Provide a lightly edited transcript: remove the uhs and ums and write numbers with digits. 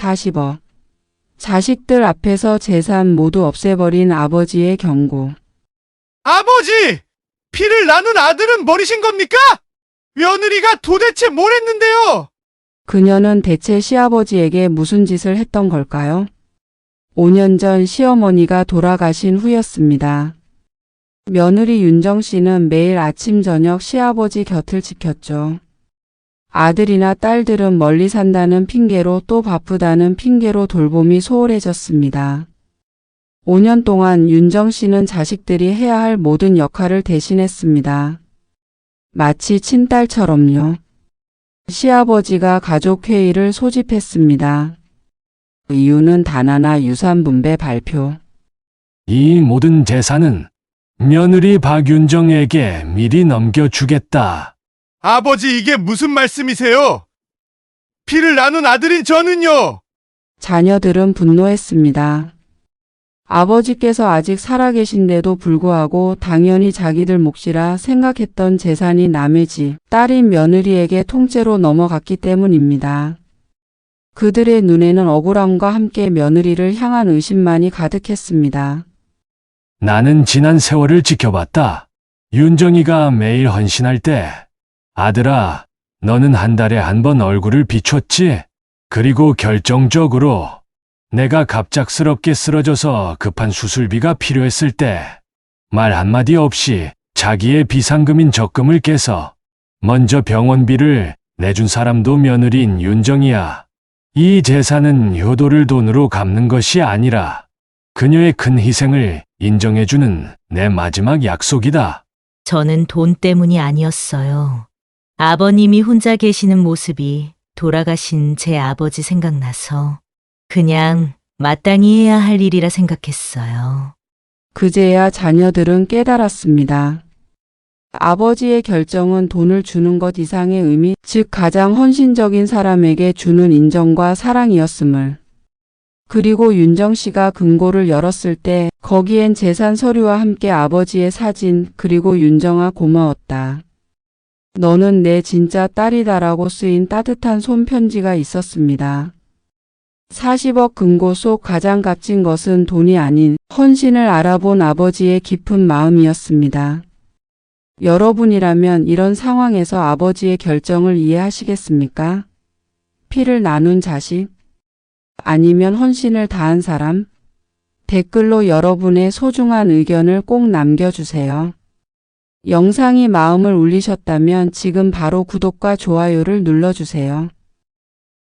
40억. 자식들 앞에서 재산 모두 없애버린 아버지의 경고. 아버지! 피를 나눈 아들은 버리신 겁니까? 며느리가 도대체 뭘 했는데요? 그녀는 대체 시아버지에게 무슨 짓을 했던 걸까요? 5년 전 시어머니가 돌아가신 후였습니다. 며느리 윤정 씨는 매일 아침 저녁 시아버지 곁을 지켰죠. 아들이나 딸들은 멀리 산다는 핑계로 또 바쁘다는 핑계로 돌봄이 소홀해졌습니다. 5년 동안 윤정 씨는 자식들이 해야 할 모든 역할을 대신했습니다. 마치 친딸처럼요. 시아버지가 가족회의를 소집했습니다. 이유는 단 하나, 유산분배 발표. 이 모든 재산은 며느리 박윤정에게 미리 넘겨주겠다. 아버지, 이게 무슨 말씀이세요? 피를 나눈 아들인 저는요? 자녀들은 분노했습니다. 아버지께서 아직 살아계신데도 불구하고 당연히 자기들 몫이라 생각했던 재산이 남의 집, 딸인 며느리에게 통째로 넘어갔기 때문입니다. 그들의 눈에는 억울함과 함께 며느리를 향한 의심만이 가득했습니다. 나는 지난 세월을 지켜봤다. 윤정이가 매일 헌신할 때 아들아, 너는 한 달에 한 번 얼굴을 비췄지? 그리고 결정적으로 내가 갑작스럽게 쓰러져서 급한 수술비가 필요했을 때 말 한마디 없이 자기의 비상금인 적금을 깨서 먼저 병원비를 내준 사람도 며느리인 윤정이야. 이 재산은 효도를 돈으로 갚는 것이 아니라 그녀의 큰 희생을 인정해주는 내 마지막 약속이다. 저는 돈 때문이 아니었어요. 아버님이 혼자 계시는 모습이 돌아가신 제 아버지 생각나서 그냥 마땅히 해야 할 일이라 생각했어요. 그제야 자녀들은 깨달았습니다. 아버지의 결정은 돈을 주는 것 이상의 의미, 즉 가장 헌신적인 사람에게 주는 인정과 사랑이었음을. 그리고 윤정 씨가 금고를 열었을 때 거기엔 재산 서류와 함께 아버지의 사진, 그리고 윤정아 고마웠다. 너는 내 진짜 딸이다라고 쓰인 따뜻한 손편지가 있었습니다. 40억 금고 속 가장 값진 것은 돈이 아닌 헌신을 알아본 아버지의 깊은 마음이었습니다. 여러분이라면 이런 상황에서 아버지의 결정을 이해하시겠습니까? 피를 나눈 자식? 아니면 헌신을 다한 사람? 댓글로 여러분의 소중한 의견을 꼭 남겨주세요. 영상이 마음을 울리셨다면 지금 바로 구독과 좋아요를 눌러주세요.